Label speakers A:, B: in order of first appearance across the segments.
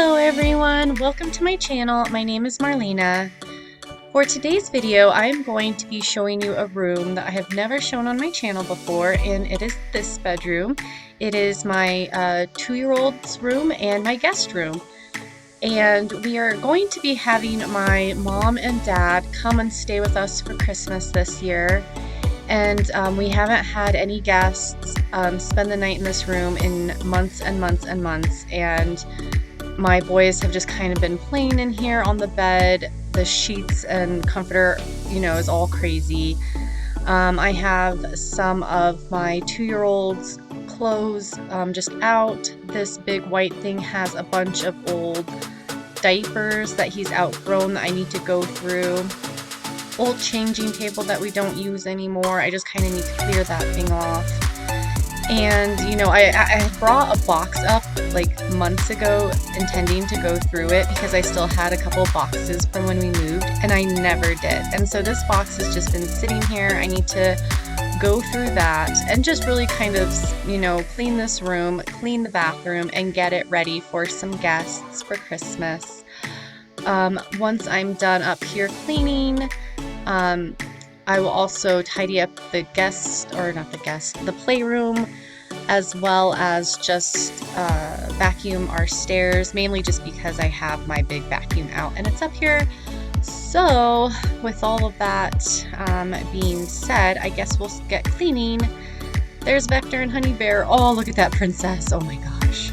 A: Hello everyone, welcome to my channel. My name is Marlena. For today's video, I'm going to be showing you a room that I have never shown on my channel before, and it is this bedroom. It is my 2-year-old's room and my guest room. And we are going to be having my mom and dad come and stay with us for Christmas this year. And we haven't had any guests spend the night in this room in months and months and months. And my boys have just kind of been playing in here on the bed. The sheets and comforter, is all crazy. I have some of my 2-year-old's clothes just out. This big white thing has a bunch of old diapers that he's outgrown that I need to go through. Old changing table that we don't use anymore. I just kind of need to clear that thing off. And I brought a box up like months ago intending to go through it because I still had a couple boxes from when we moved, and I never did. And so this box has just been sitting here. I need to go through that and just really kind of clean this room, clean the bathroom, and get it ready for some guests for Christmas. Once I'm done up here cleaning, I will also tidy up the playroom, as well as just vacuum our stairs, mainly just because I have my big vacuum out and it's up here. So with all of that being said, I guess we'll get cleaning. There's Vector and Honey Bear. Oh, look at that princess. Oh my gosh.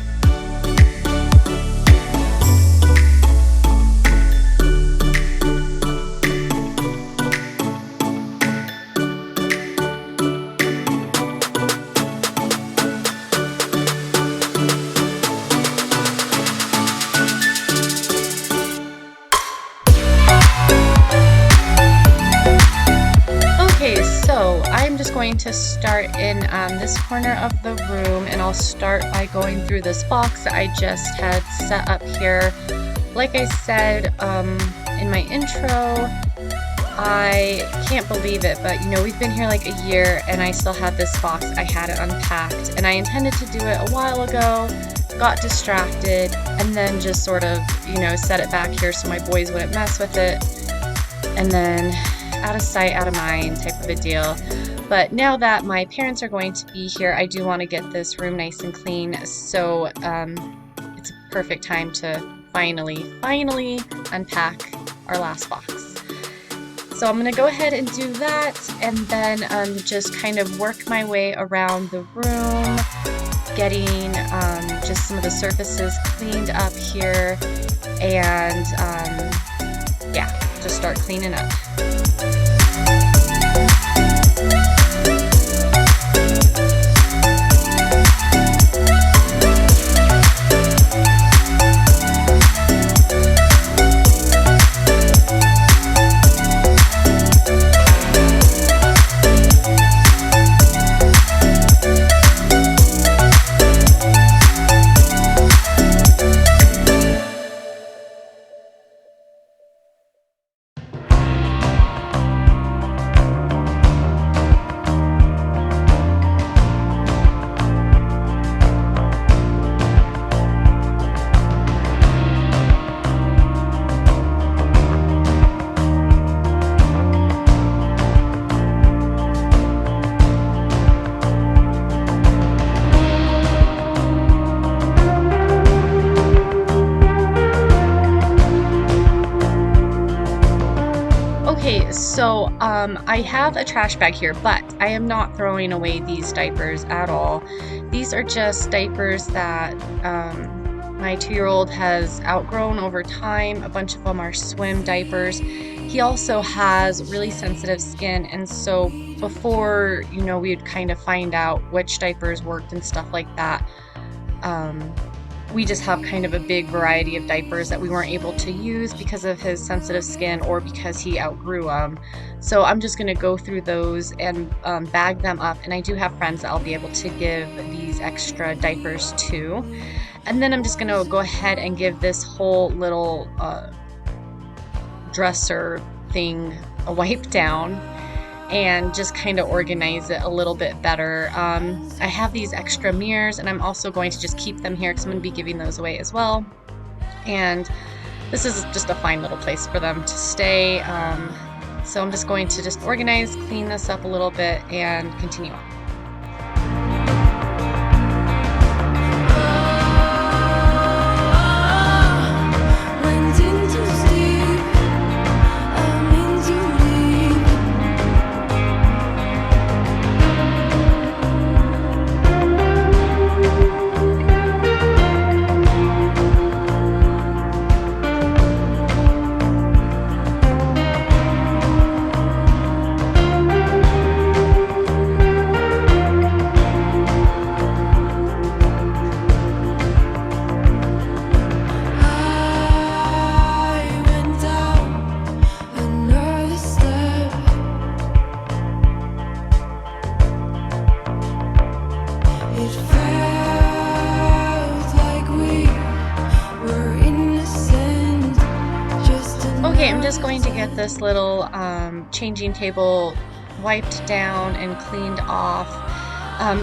A: I'm just going to start in this corner of the room, and I'll start by going through this box that I just had set up here. Like I said in my intro, I can't believe it, but we've been here like a year and I still have this box. I had it unpacked and I intended to do it a while ago, got distracted, and then just sort of set it back here so my boys wouldn't mess with it, and then out of sight, out of mind type of a deal. But now that my parents are going to be here, I do want to get this room nice and clean, so it's a perfect time to finally unpack our last box. So I'm going to go ahead and do that, and then just kind of work my way around the room, getting just some of the surfaces cleaned up here, and just start cleaning up. So I have a trash bag here, but I am not throwing away these diapers at all. These are just diapers that my 2-year-old has outgrown over time. A bunch of them are swim diapers. He also has really sensitive skin, and so before we'd kind of find out which diapers worked and stuff like that, we just have kind of a big variety of diapers that we weren't able to use because of his sensitive skin or because he outgrew them. So I'm just going to go through those and bag them up, and I do have friends that I'll be able to give these extra diapers to. And then I'm just going to go ahead and give this whole little dresser thing a wipe down and just kind of organize it a little bit better. I have these extra mirrors, and I'm also going to just keep them here because I'm going to be giving those away as well. and this is just a fine little place for them to stay. So I'm just going to just organize, clean this up a little bit, and continue on. Okay, I'm just going to get this little changing table wiped down and cleaned off.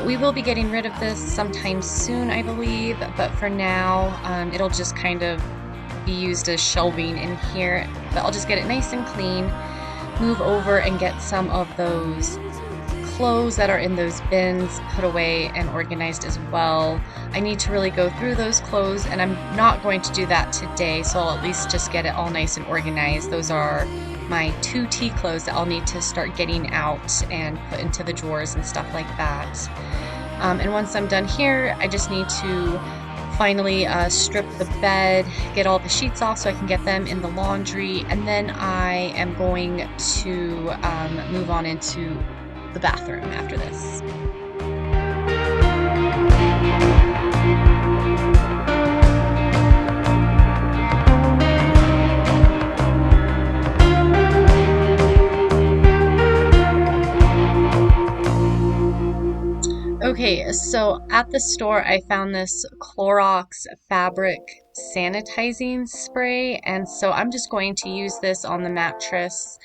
A: We will be getting rid of this sometime soon, I believe, but for now, it'll just kind of be used as shelving in here. But I'll just get it nice and clean, move over and get some of those clothes that are in those bins put away and organized as well. I need to really go through those clothes, and I'm not going to do that today, so I'll at least just get it all nice and organized. Those are my 2 tea clothes that I'll need to start getting out and put into the drawers and stuff like that. And once I'm done here, I just need to finally strip the bed, get all the sheets off so I can get them in the laundry, and then I am going to move on into the bathroom after this. Okay, so at the store I found this Clorox fabric sanitizing spray, and so I'm just going to use this on the mattress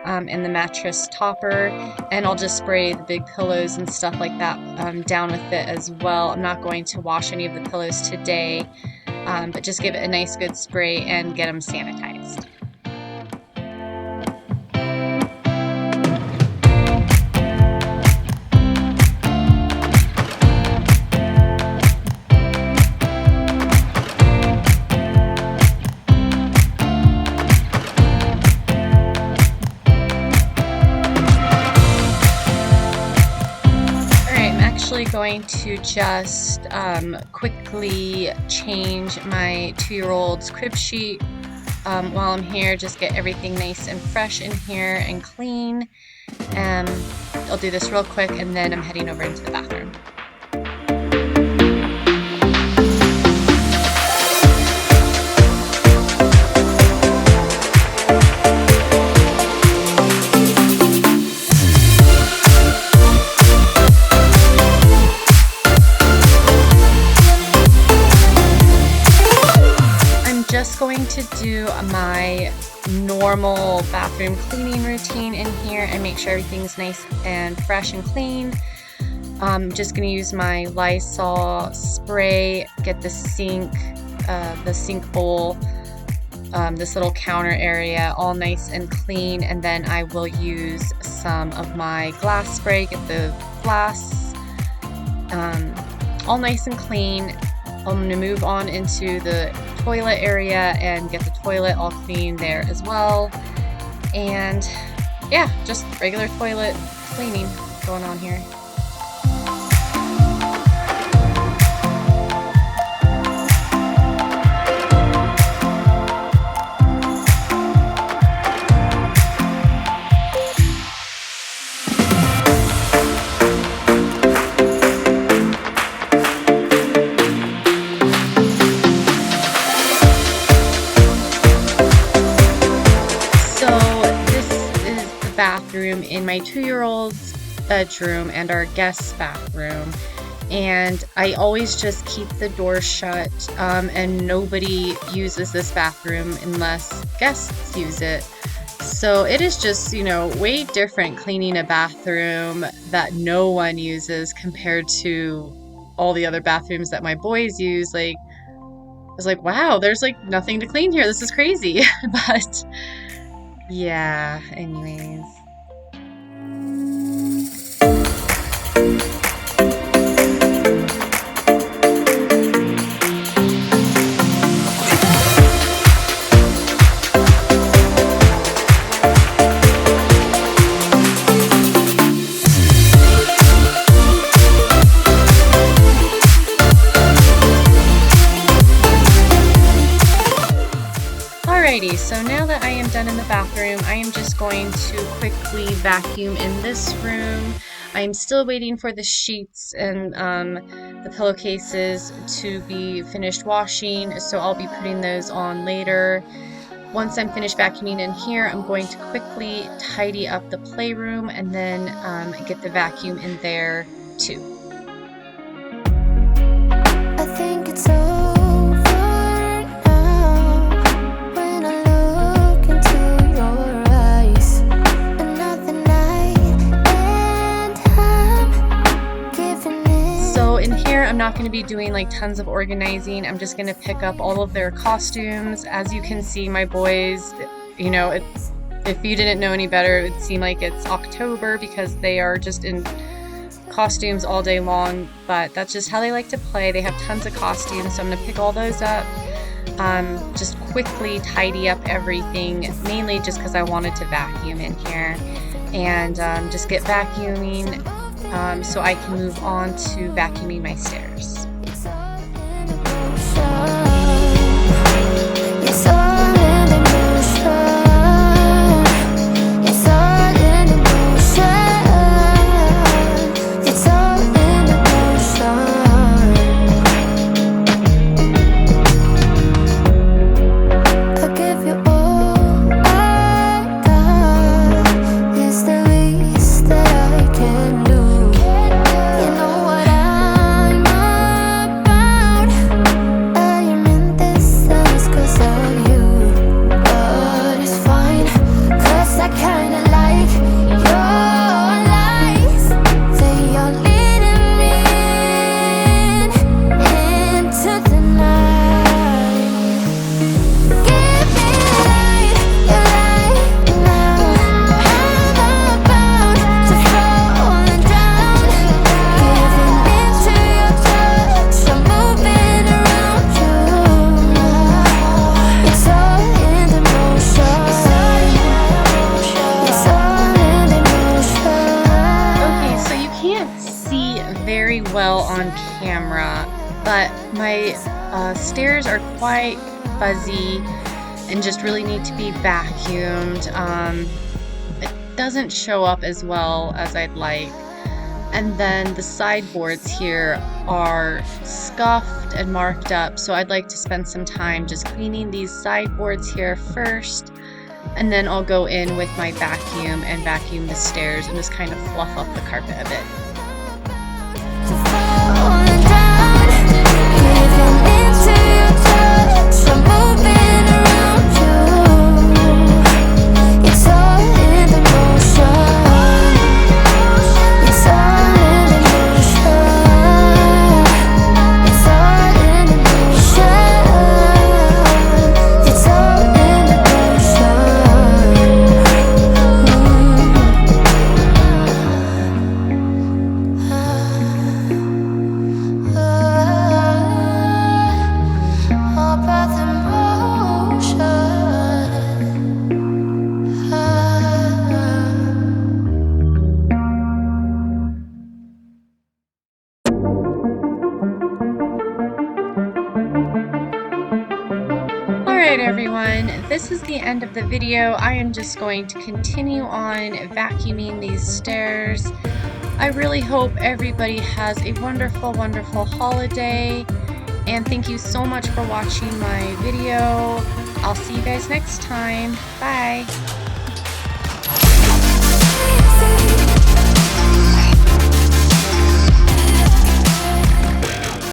A: and the mattress topper, and I'll just spray the big pillows and stuff like that down with it as well. I'm not going to wash any of the pillows today, but just give it a nice good spray and get them sanitized. Going to just quickly change my 2-year-old's crib sheet while I'm here. Just get everything nice and fresh in here and clean. I'll do this real quick, and then I'm heading over into the bathroom. Just going to do my normal bathroom cleaning routine in here and make sure everything's nice and fresh and clean. I'm just going to use my Lysol spray, get the sink bowl, this little counter area all nice and clean, and then I will use some of my glass spray, get the glass all nice and clean. I'm going to move on into the toilet area and get the toilet all clean there as well. And yeah, just regular toilet cleaning going on here. Bathroom in my 2-year-old's bedroom and our guest's bathroom, and I always just keep the door shut, and nobody uses this bathroom unless guests use it. So it is just, way different cleaning a bathroom that no one uses compared to all the other bathrooms that my boys use. Like, was like, wow, there's like nothing to clean here. This is crazy. But yeah, anyways. Alrighty, so now that I am done in the bathroom, I am just going to quickly vacuum in this room. I'm still waiting for the sheets and the pillowcases to be finished washing, so I'll be putting those on later. Once I'm finished vacuuming in here, I'm going to quickly tidy up the playroom and then get the vacuum in there too.
B: I think it's over now when I look into your eyes. Another night and I'm giving in.
A: So in here, I'm not going to be doing like tons of organizing. I'm just going to pick up all of their costumes. As you can see, my boys, you know, if you didn't know any better, it would seem like it's October because they are just in costumes all day long, but that's just how they like to play. They have tons of costumes, so I'm going to pick all those up, just quickly tidy up everything, mainly just because I wanted to vacuum in here, and just get vacuuming so I can move on to vacuuming my stairs. Very well on camera, but my stairs are quite fuzzy and just really need to be vacuumed. It doesn't show up as well as I'd like, and then the sideboards here are scuffed and marked up, so I'd like to spend some time just cleaning these sideboards here first, and then I'll go in with my vacuum and vacuum the stairs and just kind of fluff up the carpet a bit. Alright everyone, this is the end of the video. I am just going to continue on vacuuming these stairs. I really hope everybody has a wonderful, wonderful holiday, and thank you so much for watching my video. I'll see you guys next time. Bye!